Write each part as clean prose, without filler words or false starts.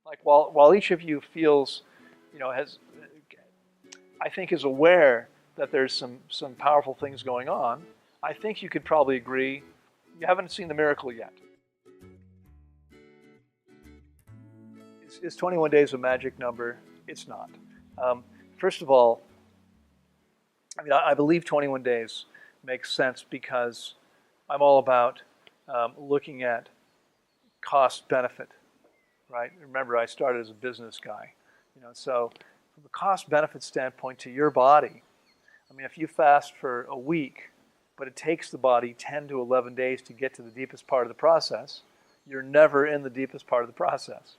Like while each of you feels, I think is aware that there's some powerful things going on, I think you could probably agree you haven't seen the miracle yet. Is 21 days a magic number? It's not. First of all, I believe 21 days makes sense because I'm all about looking at cost benefit, right? Remember, I started as a business guy, so from a cost benefit standpoint to your body, if you fast for a week, but it takes the body 10 to 11 days to get to the deepest part of the process, you're never in the deepest part of the process.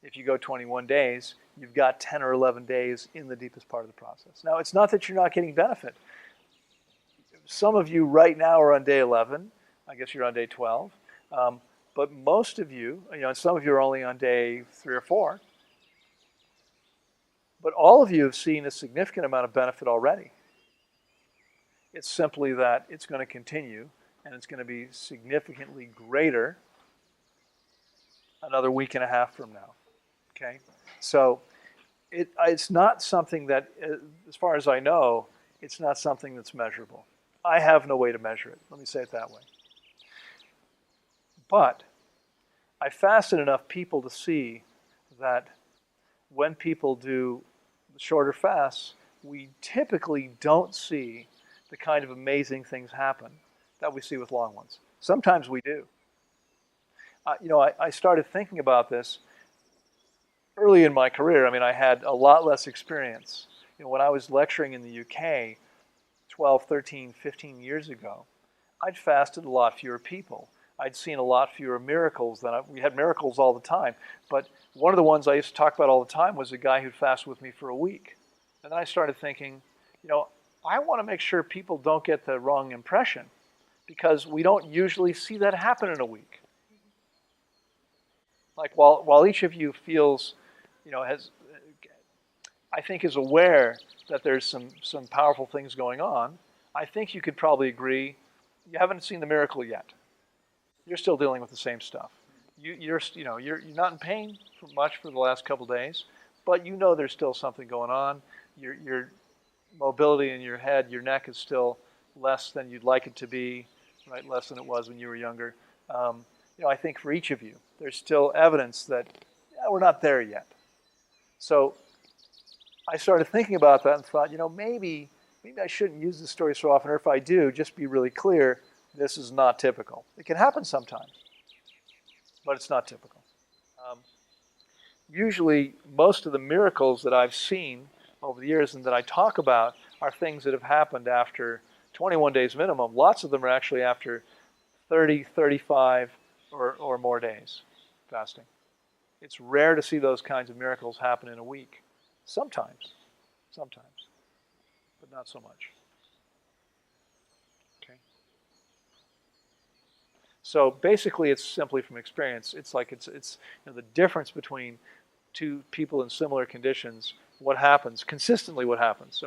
If you go 21 days, you've got 10 or 11 days in the deepest part of the process. Now, it's not that you're not getting benefit. Some of you right now are on day 11. I guess you're on day 12. But most of you, and some of you are only on day 3 or 4. But all of you have seen a significant amount of benefit already. It's simply that it's going to continue, and it's going to be significantly greater another week and a half from now. Okay? So it's not something that, as far as I know, it's not something that's measurable. I have no way to measure it. Let me say it that way. But I fasted enough people to see that when people do shorter fasts, we typically don't see the kind of amazing things happen that we see with long ones. Sometimes we do. I started thinking about this early in my career. I had a lot less experience. When I was lecturing in the UK 12, 13, 15 years ago, I'd fasted a lot fewer people. I'd seen a lot fewer miracles we had miracles all the time. But one of the ones I used to talk about all the time was a guy who'd fast with me for a week. And then I started thinking, I want to make sure people don't get the wrong impression, because we don't usually see that happen in a week. Like while each of you feels, I think is aware that there's some powerful things going on, I think you could probably agree you haven't seen the miracle yet. You're still dealing with the same stuff. You're not in pain much for the last couple days, but there's still something going on. Your mobility in your head, your neck is still less than you'd like it to be, right? Less than it was when you were younger. I think for each of you, there's still evidence that we're not there yet. So I started thinking about that and thought, maybe I shouldn't use this story so often, or if I do, just be really clear, this is not typical. It can happen sometimes, but it's not typical. Usually, most of the miracles that I've seen over the years and that I talk about are things that have happened after 21 days minimum. Lots of them are actually after 30, 35, or more days fasting. It's rare to see those kinds of miracles happen in a week. Sometimes, but not so much. Okay. So basically, it's simply from experience. It's like it's the difference between two people in similar conditions. What happens consistently? What happens?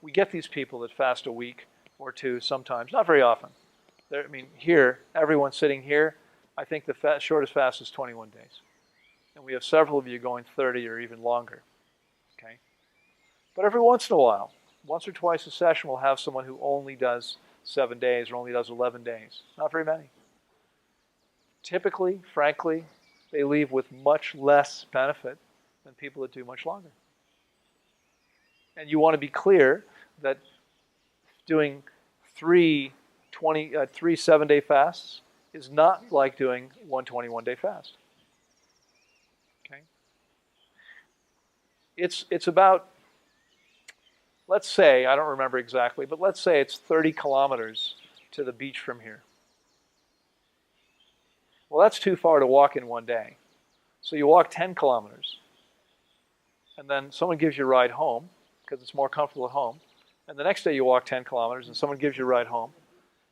We get these people that fast a week or two sometimes, not very often. Here, everyone sitting here, I think the shortest fast is 21 days. And we have several of you going 30 or even longer. Okay? But every once in a while, once or twice a session, we'll have someone who only does 7 days or only does 11 days. Not very many. Typically, frankly, they leave with much less benefit than people that do much longer. And you want to be clear that doing three 7-day fasts is not like doing one 21-day fast. Okay? It's about, let's say, I don't remember exactly, but let's say it's 30 kilometers to the beach from here. Well, that's too far to walk in one day. So you walk 10 kilometers. And then someone gives you a ride home, because it's more comfortable at home. And the next day you walk 10 kilometers and someone gives you a ride home.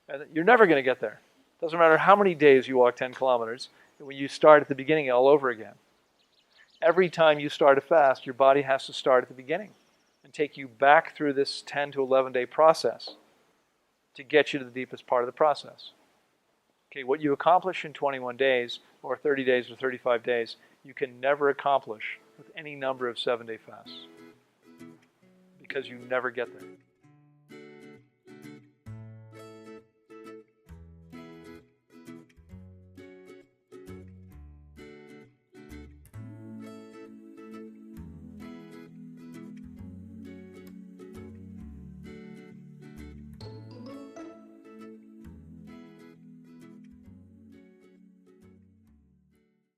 And you're never going to get there. Doesn't matter how many days you walk 10 kilometers, when you start at the beginning all over again. Every time you start a fast, your body has to start at the beginning and take you back through this 10 to 11 day process to get you to the deepest part of the process. Okay, what you accomplish in 21 days, or 30 days, or 35 days, you can never accomplish with any number of 7-day fasts because you never get there.